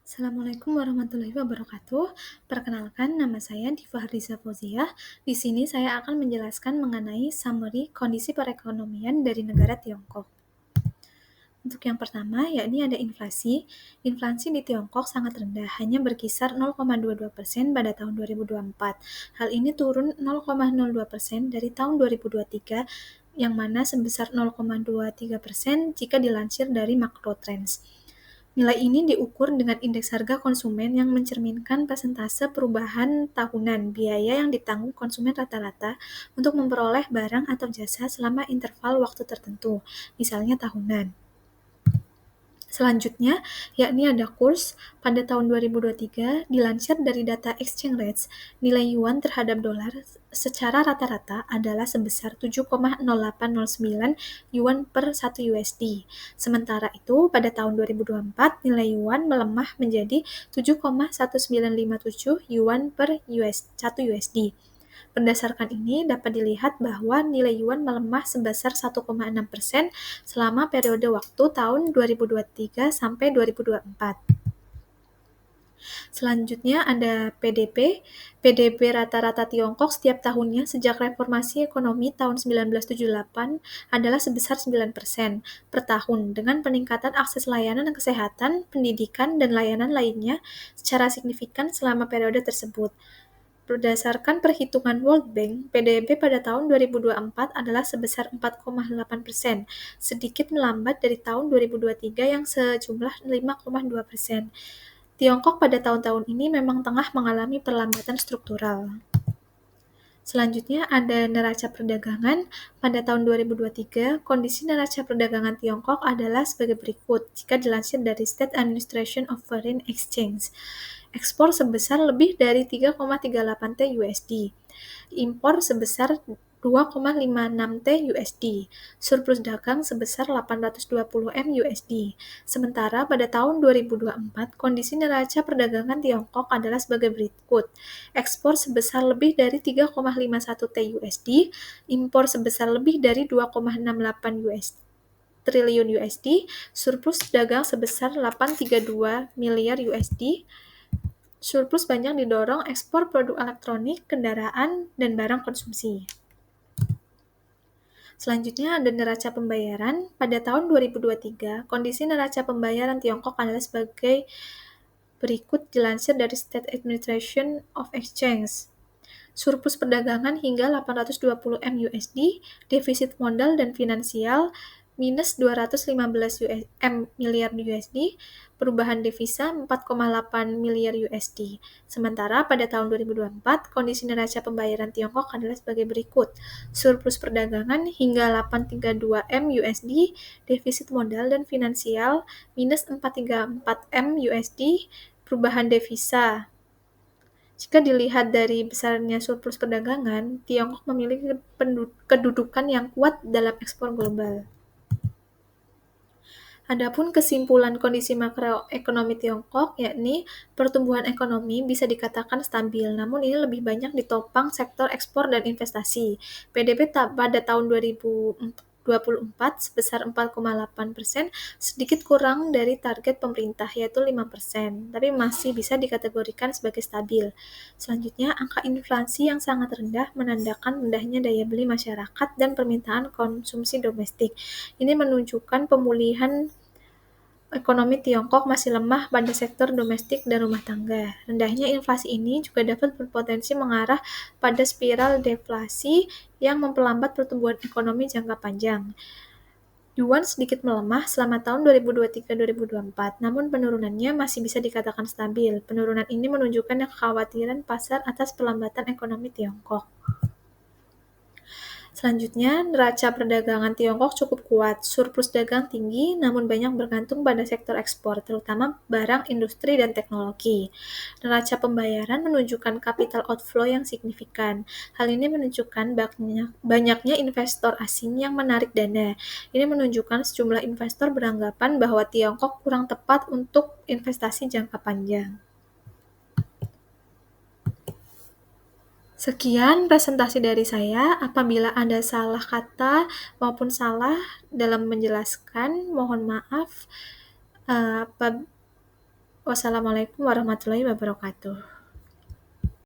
Assalamualaikum warahmatullahi wabarakatuh. Perkenalkan, nama saya Diva Hardisa Fauziah. Di sini saya akan menjelaskan mengenai summary kondisi perekonomian dari negara Tiongkok. Untuk yang pertama, yakni ada inflasi. Inflasi di Tiongkok sangat rendah, hanya berkisar 0,22% pada tahun 2024. Hal ini turun 0,02% dari tahun 2023, yang mana sebesar 0,23% jika dilansir dari Macro Trends. Nilai ini diukur dengan indeks harga konsumen yang mencerminkan persentase perubahan tahunan biaya yang ditanggung konsumen rata-rata untuk memperoleh barang atau jasa selama interval waktu tertentu, misalnya tahunan. Selanjutnya, yakni ada kurs. Pada tahun 2023, dilansir dari data exchange rates, nilai yuan terhadap dolar secara rata-rata adalah sebesar 7,0809 yuan per 1 USD. Sementara itu, pada tahun 2024, nilai yuan melemah menjadi 7,1957 yuan per 1 USD. Berdasarkan ini, dapat dilihat bahwa nilai yuan melemah sebesar 1,6% selama periode waktu tahun 2023 sampai 2024. Selanjutnya ada PDB. PDB rata-rata Tiongkok setiap tahunnya sejak reformasi ekonomi tahun 1978 adalah sebesar 9% per tahun, dengan peningkatan akses layanan kesehatan, pendidikan, dan layanan lainnya secara signifikan selama periode tersebut. Berdasarkan perhitungan World Bank, PDB pada tahun 2024 adalah sebesar 4,8%, sedikit melambat dari tahun 2023 yang sejumlah 5,2%. Tiongkok pada tahun-tahun ini memang tengah mengalami perlambatan struktural. Selanjutnya ada neraca perdagangan. Pada tahun 2023, kondisi neraca perdagangan Tiongkok adalah sebagai berikut jika dilansir dari State Administration of Foreign Exchange. Ekspor sebesar lebih dari 3,38 T USD. Impor sebesar 2,56 T USD. Surplus dagang sebesar 820 M USD. Sementara pada tahun 2024, kondisi neraca perdagangan Tiongkok adalah sebagai berikut. Ekspor sebesar lebih dari 3,51 T USD, impor sebesar lebih dari 2,68 triliun USD, surplus dagang sebesar 832 miliar USD. Surplus banyak didorong ekspor produk elektronik, kendaraan, dan barang konsumsi. Selanjutnya ada neraca pembayaran. Pada tahun 2023, kondisi neraca pembayaran Tiongkok adalah sebagai berikut dilansir dari State Administration of Exchange. Surplus perdagangan hingga 820 M USD, defisit modal dan finansial minus 215 miliar USD, perubahan devisa 4,8 miliar USD. Sementara pada tahun 2024, kondisi neraca pembayaran Tiongkok adalah sebagai berikut. Surplus perdagangan hingga 832 M USD, defisit modal dan finansial minus 434 M USD, perubahan devisa. Jika dilihat dari besarnya surplus perdagangan, Tiongkok memiliki kedudukan yang kuat dalam ekspor global. Adapun kesimpulan kondisi makroekonomi Tiongkok, yakni pertumbuhan ekonomi bisa dikatakan stabil, namun ini lebih banyak ditopang sektor ekspor dan investasi. PDB pada tahun 2024 sebesar 4,8%, sedikit kurang dari target pemerintah yaitu 5%, tapi masih bisa dikategorikan sebagai stabil. Selanjutnya, angka inflasi yang sangat rendah menandakan rendahnya daya beli masyarakat dan permintaan konsumsi domestik. Ini menunjukkan pemulihan ekonomi Tiongkok masih lemah pada sektor domestik dan rumah tangga. Rendahnya inflasi ini juga dapat berpotensi mengarah pada spiral deflasi yang memperlambat pertumbuhan ekonomi jangka panjang. Yuan sedikit melemah selama tahun 2023-2024, namun penurunannya masih bisa dikatakan stabil. Penurunan ini menunjukkan kekhawatiran pasar atas perlambatan ekonomi Tiongkok. Selanjutnya, neraca perdagangan Tiongkok cukup kuat. Surplus dagang tinggi, namun banyak bergantung pada sektor ekspor, terutama barang, industri, dan teknologi. Neraca pembayaran menunjukkan capital outflow yang signifikan. Hal ini menunjukkan banyaknya investor asing yang menarik dana. Ini menunjukkan sejumlah investor beranggapan bahwa Tiongkok kurang tepat untuk investasi jangka panjang. Sekian presentasi dari saya. Apabila ada salah kata maupun salah dalam menjelaskan, mohon maaf. Wassalamualaikum warahmatullahi wabarakatuh.